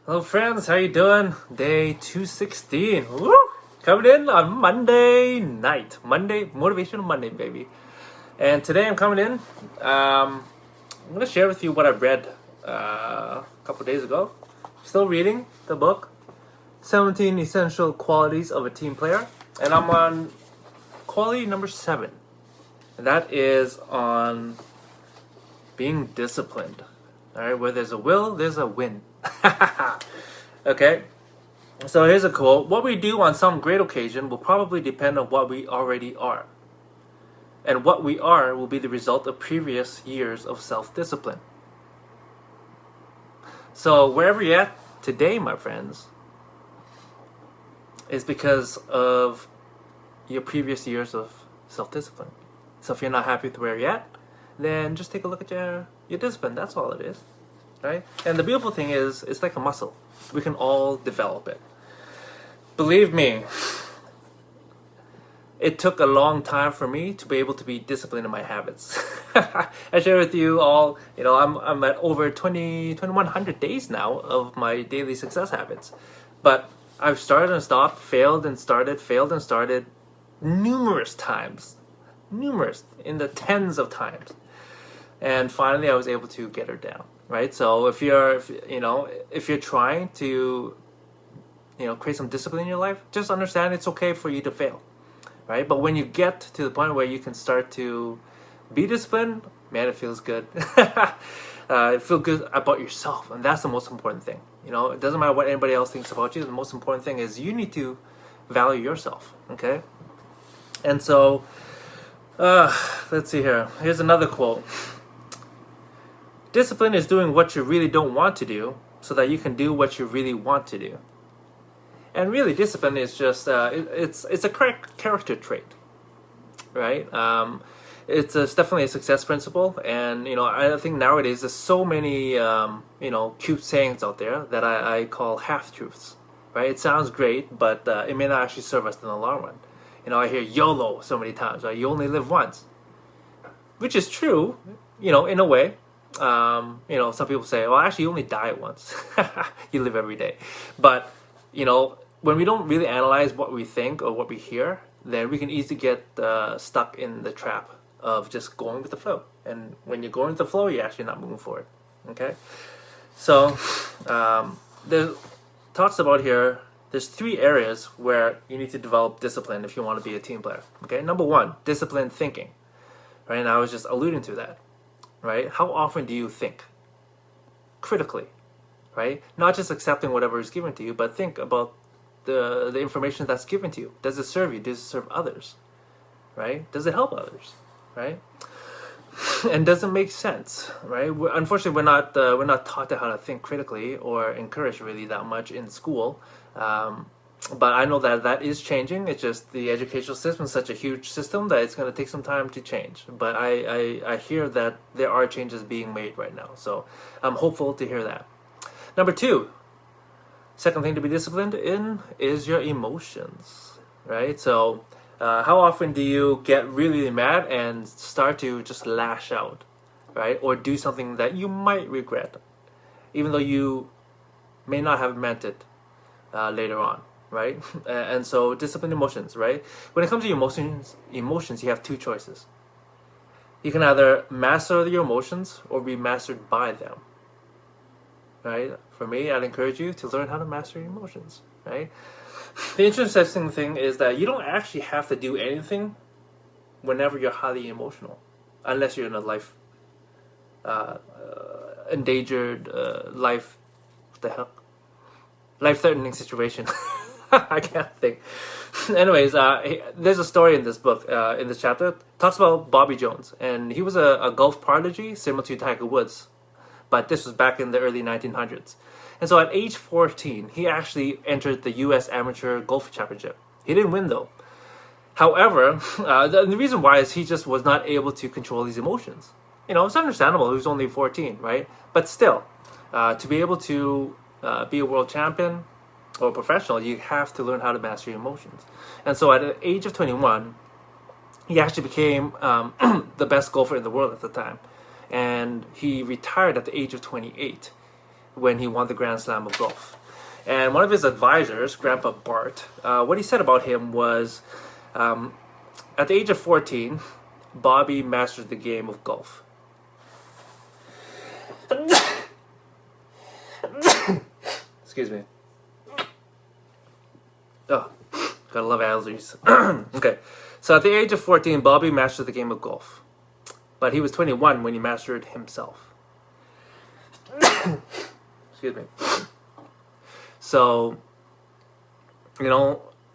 Hello friends, how you doing? Day 216. Woo! Coming in on Monday night. Motivational Monday, baby. And today I'm coming in. I'm going to share with you what I read a couple days ago. Still reading the book, 17 Essential Qualities of a Team Player. And I'm on quality number 7. And that is on being disciplined. Alright, where there's a will, there's a win. Okay, so here's a quote. What we do on some great occasion will probably depend on what we already are. And what we are will be the result of previous years of self-discipline. So wherever you're at today, my friends, is because of your previous years of self-discipline. So if you're not happy with where you're at, then just take a look at your discipline. That's all it is, right? And the beautiful thing is, it's like a muscle. We can all develop it. Believe me, it took a long time for me to be able to be disciplined in my habits. I share with you all, I'm at over 2,100 days now of my daily success habits. But I've started and stopped, failed and started numerous times. Numerous, in the tens of times. And finally I was able to get her down, right? So if you're trying to create some discipline in your life, just understand it's okay for you to fail, right? But when you get to the point where you can start to be disciplined, man, it feels good. It feels good about yourself, and that's the most important thing. It doesn't matter what anybody else thinks about you. The most important thing is you need to value yourself, okay? And so let's see here. Here's another quote. Discipline is doing what you really don't want to do so that you can do what you really want to do. And really, discipline is just, it's a character trait, right? It's definitely a success principle. And, I think nowadays there's so many, cute sayings out there that I call half-truths, right? It sounds great, but it may not actually serve us in the long run. I hear YOLO so many times, right? You only live once. Which is true, in a way. Some people say, well, actually, you only die once. You live every day. But, when we don't really analyze what we think or what we hear, then we can easily get stuck in the trap of just going with the flow. And when you're going with the flow, you're actually not moving forward. Okay? So, there's talks about here, there's 3 areas where you need to develop discipline if you want to be a team player. Okay? Number 1, disciplined thinking. Right? And I was just alluding to that. Right? How often do you think? Critically. Right? Not just accepting whatever is given to you, but think about the information that's given to you. Does it serve you? Does it serve others? Right? Does it help others? Right? And does it make sense? Right? Unfortunately, we're not taught how to think critically or encouraged really that much in school. But I know that is changing. It's just the educational system is such a huge system that it's going to take some time to change. But I hear that there are changes being made right now. So I'm hopeful to hear that. Number 2, second thing to be disciplined in is your emotions, right? So how often do you get really mad and start to just lash out, right? Or do something that you might regret, even though you may not have meant it later on. Right? And so discipline emotions, right? When it comes to your emotions, you have 2 choices. You can either master your emotions or be mastered by them. Right? For me, I'd encourage you to learn how to master your emotions, right? The interesting thing is that you don't actually have to do anything whenever you're highly emotional, unless you're in a life endangered life-threatening situation. I can't think. Anyways, there's a story in this book, in this chapter, talks about Bobby Jones, and he was a golf prodigy similar to Tiger Woods, but this was back in the early 1900s. And so at age 14, he actually entered the U.S. Amateur Golf Championship. He didn't win though. However, the reason why is he just was not able to control his emotions. It's understandable. He was only 14, right? But still, to be able to be a world champion or professional, you have to learn how to master your emotions. And so at the age of 21, he actually became the best golfer in the world at the time. And he retired at the age of 28 when he won the Grand Slam of golf. And one of his advisors, Grandpa Bart, what he said about him was, at the age of 14, Bobby mastered the game of golf. Excuse me. Oh, gotta love allergies. Okay, so at the age of 14, Bobby mastered the game of golf. But he was 21 when he mastered himself. Excuse me. So,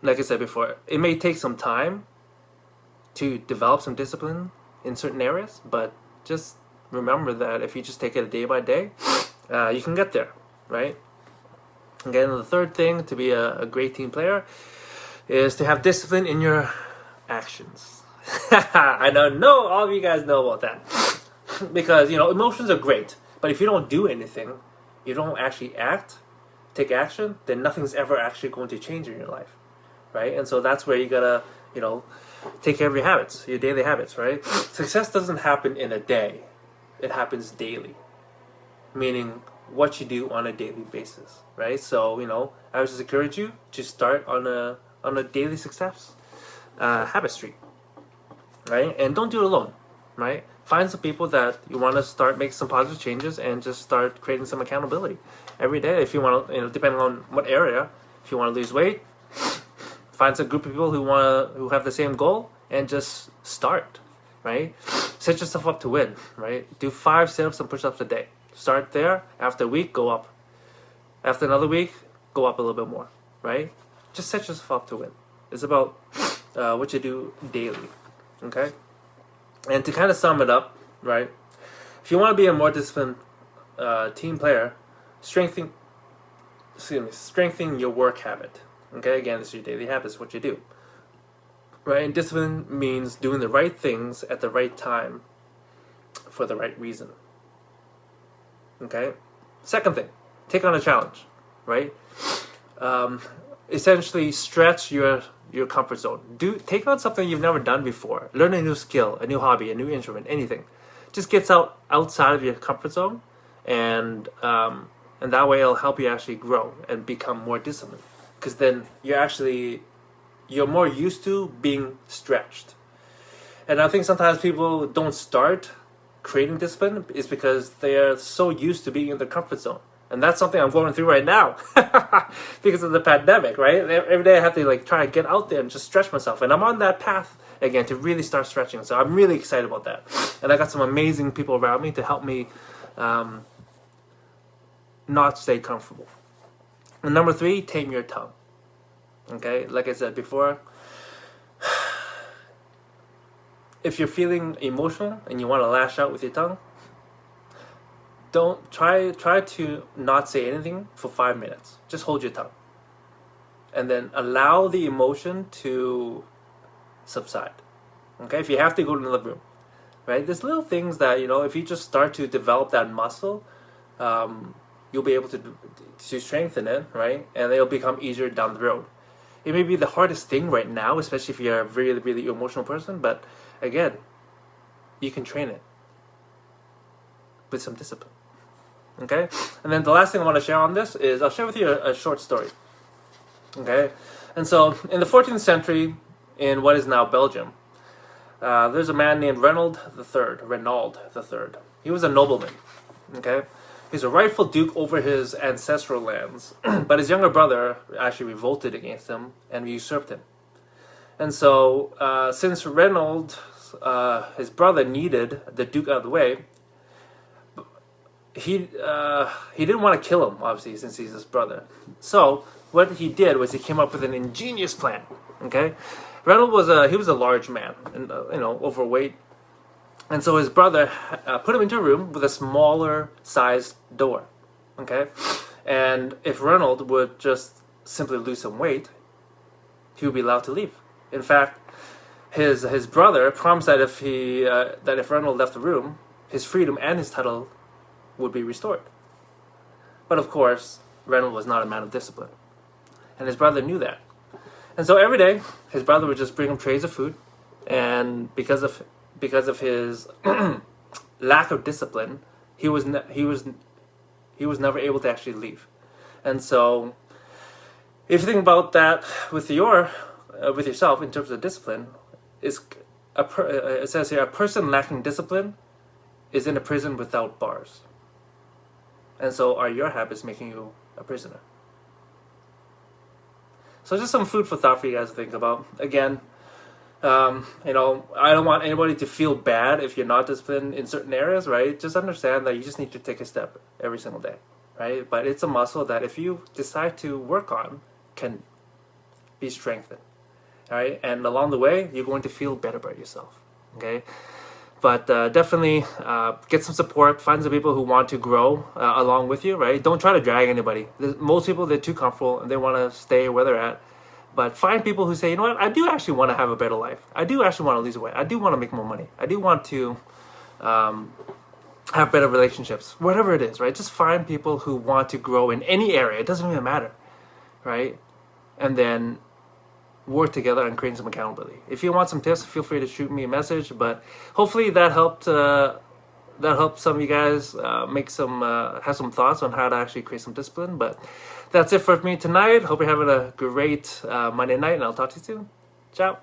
like I said before, it may take some time to develop some discipline in certain areas, but just remember that if you just take it day by day, you can get there, right? Again, the third thing to be a great team player is to have discipline in your actions. I know all of you guys know about that. Because, emotions are great, but if you don't do anything, you don't actually take action, then nothing's ever actually going to change in your life, right? And so that's where you gotta, take care of your habits, your daily habits, right? Success doesn't happen in a day. It happens daily. Meaning what you do on a daily basis, right? So, I would just encourage you to start on a daily success habit streak, right? And don't do it alone, right? Find some people that you want to start making some positive changes and just start creating some accountability every day. If you want to, depending on what area, if you want to lose weight, find some group of people who have the same goal and just start, right? Set yourself up to win, right? Do 5 sit-ups and push-ups a day. Start there. After a week, go up. After another week, go up a little bit more, right? Just set yourself up to win. It's about what you do daily, okay? And to kind of sum it up, right? If you want to be a more disciplined team player, strengthen your work habit. Okay, again, this is your daily habits, what you do. Right? And discipline means doing the right things at the right time for the right reason. Okay? Second thing, take on a challenge, right? Essentially stretch your comfort zone. Take on something you've never done before. Learn a new skill, a new hobby, a new instrument, anything. Just get outside of your comfort zone, and that way it'll help you actually grow and become more disciplined. Because then you're more used to being stretched. And I think sometimes people don't start creating discipline is because they are so used to being in their comfort zone. And that's something I'm going through right now because of the pandemic, right? Every day I have to try to get out there and just stretch myself. And I'm on that path again to really start stretching. So I'm really excited about that. And I got some amazing people around me to help me not stay comfortable. And number 3, tame your tongue. Okay, like I said before, if you're feeling emotional and you want to lash out with your tongue, don't try to not say anything for 5 minutes. Just hold your tongue. And then allow the emotion to subside. Okay, if you have to go to another room, right? There's little things that, if you just start to develop that muscle, you'll be able to strengthen it, right? And it'll become easier down the road. It may be the hardest thing right now, especially if you're a really, really emotional person, but again, you can train it with some discipline. Okay? And then the last thing I want to share on this is I'll share with you a short story. Okay? And so, in the 14th century, in what is now Belgium, there's a man named Renaud III. He was a nobleman. Okay? He's a rightful duke over his ancestral lands, but his younger brother actually revolted against him and usurped him. And so, since Renaud, his brother, needed the duke out of the way, he didn't want to kill him, obviously, since he's his brother. So what he did was he came up with an ingenious plan. Okay, Renaud was a large man and overweight. And so his brother put him into a room with a smaller sized door, okay? And if Renaud would just simply lose some weight, he would be allowed to leave. In fact, his brother promised that if Renaud left the room, his freedom and his title would be restored. But of course, Renaud was not a man of discipline, and his brother knew that. And so every day, his brother would just bring him trays of food, and because of his lack of discipline, he was He was never able to actually leave. And so, if you think about that with with yourself in terms of discipline, is it says here, a person lacking discipline is in a prison without bars. And so, are your habits making you a prisoner? So just some food for thought for you guys to think about. Again, I don't want anybody to feel bad if you're not disciplined in certain areas, right? Just understand that you just need to take a step every single day, right? But it's a muscle that if you decide to work on, can be strengthened, all right? And along the way, you're going to feel better about yourself, okay? But definitely get some support. Find some people who want to grow along with you, right? Don't try to drag anybody. Most people, they're too comfortable and they want to stay where they're at. But find people who say, you know what, I do actually want to have a better life. I do actually want to lose weight. I do want to make more money. I do want to have better relationships. Whatever it is, right? Just find people who want to grow in any area. It doesn't even matter, right? And then work together and create some accountability. If you want some tips, feel free to shoot me a message. But hopefully that helped some of you guys have some thoughts on how to actually create some discipline. But that's it for me tonight. Hope you're having a great Monday night, and I'll talk to you soon. Ciao.